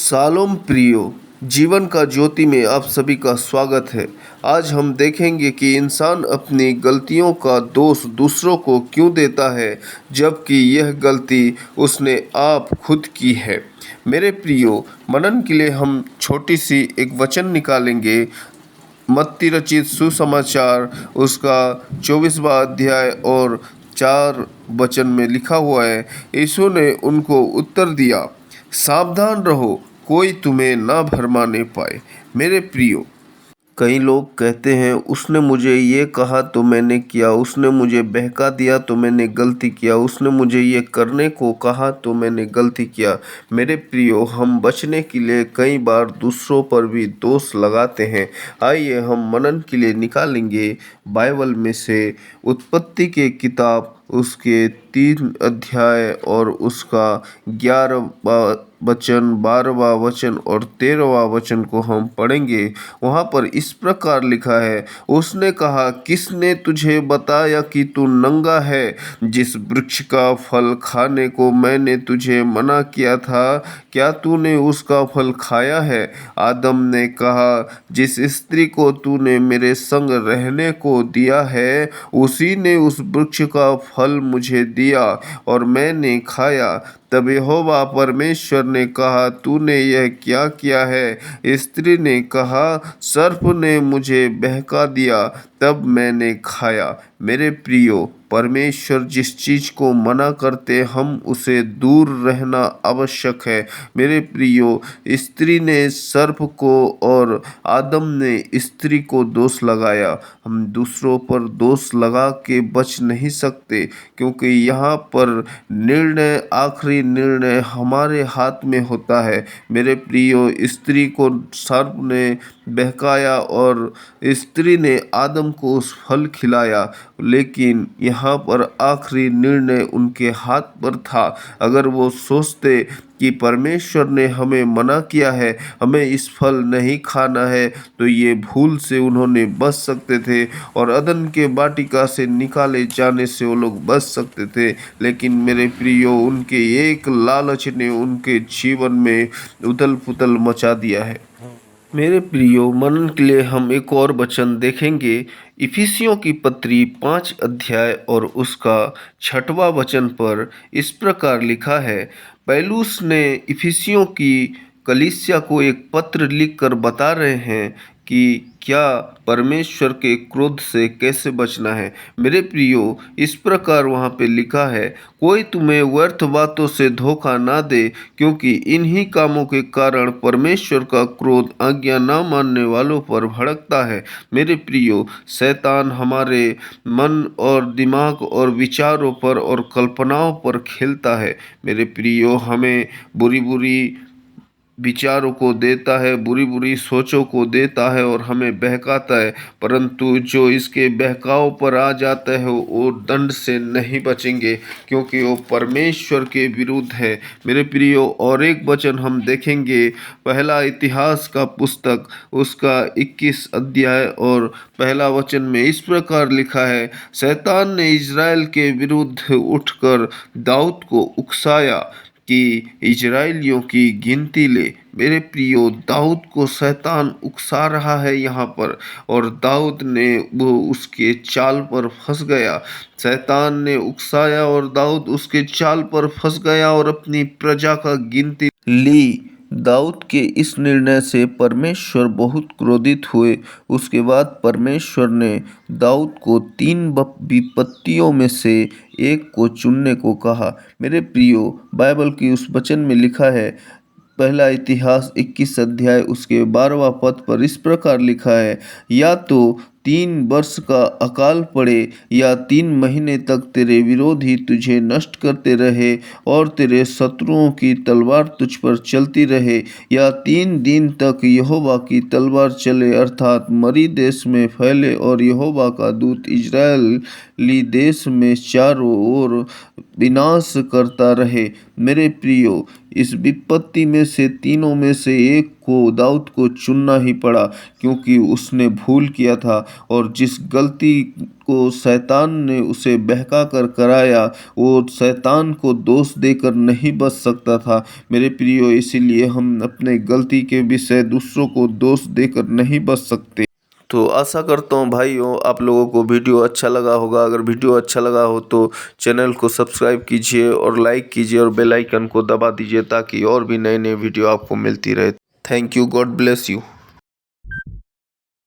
Shalom प्रियो, जीवन का ज्योति में आप सभी का स्वागत है। आज हम देखेंगे कि इंसान अपनी गलतियों का दोष दूसरों को क्यों देता है, जबकि यह गलती उसने आप खुद की है। मेरे प्रियो, मनन के लिए हम छोटी सी एक वचन निकालेंगे। मत्ती रचित सुसमाचार उसका 24वां अध्याय और 4 वचन में लिखा हुआ है। यीशु ने उनको उत्तर दिया, सावधान रहो, कोई तुम्हें ना भरमाने पाए। मेरे प्रियो, कई लोग कहते हैं उसने मुझे ये कहा तो मैंने किया, उसने मुझे बहका दिया तो मैंने गलती किया, उसने मुझे ये करने को कहा तो मैंने गलती किया। मेरे प्रियो, हम बचने के लिए कई बार दूसरों पर भी दोष लगाते हैं। आइए हम मनन के लिए निकालेंगे बाइबल में से उत्पत्ति के किताब उसके 3 अध्याय और उसका 11वां वचन, 12वां वचन और 13वां वचन को हम पढ़ेंगे। वहाँ पर इस प्रकार लिखा है, उसने कहा, किसने तुझे बताया कि तू नंगा है? जिस वृक्ष का फल खाने को मैंने तुझे मना किया था, क्या तूने उसका फल खाया है? आदम ने कहा, जिस स्त्री को तूने मेरे संग रहने को दिया है, उसी ने उस वृक्ष का फल मुझे दिया और मैंने खाया। तब यहोवा परमेश्वर ने कहा, तूने यह क्या किया है? स्त्री ने कहा, सर्प ने मुझे बहका दिया, तब मैंने खाया। मेरे प्रियो, परमेश्वर जिस चीज़ को मना करते हम उसे दूर रहना आवश्यक है। मेरे प्रियो, स्त्री ने सर्प को और आदम ने स्त्री को दोष लगाया। हम दूसरों पर दोष लगा के बच नहीं सकते, क्योंकि यहाँ पर निर्णय, आखिरी निर्णय हमारे हाथ में होता है। मेरे प्रियो, स्त्री को सर्प ने बहकाया और स्त्री ने आदम को उस फल खिलाया, लेकिन यहाँ पर आखिरी निर्णय उनके हाथ पर था। अगर वो सोचते कि परमेश्वर ने हमें मना किया है, हमें इस फल नहीं खाना है, तो ये भूल से उन्होंने बच सकते थे और अदन के वाटिका से निकाले जाने से वो लोग बच सकते थे। लेकिन मेरे प्रियो, उनके एक लालच ने उनके जीवन में उथल पुथल मचा दिया है। मेरे प्रियो, मनन के लिए हम एक और वचन देखेंगे। इफिसियों की पत्री 5 अध्याय और उसका 6वां वचन पर इस प्रकार लिखा है, पौलुस ने इफिसियों की कलीसिया को एक पत्र लिखकर बता रहे हैं कि क्या परमेश्वर के क्रोध से कैसे बचना है। मेरे प्रियो, इस प्रकार वहाँ पे लिखा है, कोई तुम्हें व्यर्थ बातों से धोखा ना दे, क्योंकि इन्हीं कामों के कारण परमेश्वर का क्रोध आज्ञा ना मानने वालों पर भड़कता है। मेरे प्रियो, शैतान हमारे मन और दिमाग और विचारों पर और कल्पनाओं पर खेलता है। मेरे प्रियो, हमें बुरी बुरी विचारों को देता है, बुरी बुरी सोचों को देता है और हमें बहकाता है, परंतु जो इसके बहकाव पर आ जाता है वो दंड से नहीं बचेंगे, क्योंकि वो परमेश्वर के विरुद्ध है। मेरे प्रियो, और एक वचन हम देखेंगे, पहला इतिहास का पुस्तक उसका 21 अध्याय और पहला वचन में इस प्रकार लिखा है, शैतान ने इजराइल के विरुद्ध उठकर दाऊद को उकसाया कि इजराइलियों की गिनती ले। मेरे प्रियो, दाऊद को शैतान उकसा रहा है यहाँ पर, और दाऊद ने वो उसके चाल पर फंस गया। शैतान ने उकसाया और दाऊद उसके चाल पर फंस गया और अपनी प्रजा का गिनती ली। दाऊद के इस निर्णय से परमेश्वर बहुत क्रोधित हुए। उसके बाद परमेश्वर ने दाऊद को 3 विपत्तियों में से एक को चुनने को कहा। मेरे प्रियो, बाइबल की उस वचन में लिखा है, पहला इतिहास 21 अध्याय उसके 12वां पद पर इस प्रकार लिखा है, या तो 3 वर्ष का अकाल पड़े या 3 महीने तक तेरे विरोधी तुझे नष्ट करते रहे और तेरे शत्रुओं की तलवार तुझ पर चलती रहे, या 3 दिन तक यहोवा की तलवार चले, अर्थात मरी देश में फैले और यहोवा का दूत इजरायली देश में चारों ओर विनाश करता रहे। मेरे प्रियो, इस विपत्ति में से तीनों में से एक को दाऊद को चुनना ही पड़ा, क्योंकि उसने भूल किया था और जिस गलती को शैतान ने उसे बहका कर कराया वो शैतान को दोष देकर नहीं बच सकता था। मेरे प्रियो, इसीलिए हम अपने गलती के विषय दूसरों को दोष देकर नहीं बच सकते। तो आशा करता हूँ भाइयों आप लोगों को वीडियो अच्छा लगा होगा। अगर वीडियो अच्छा लगा हो तो चैनल को सब्सक्राइब कीजिए और लाइक कीजिए और बेल आइकन को दबा दीजिए ताकि और भी नए नए वीडियो आपको मिलती रहे। Thank you, God bless you.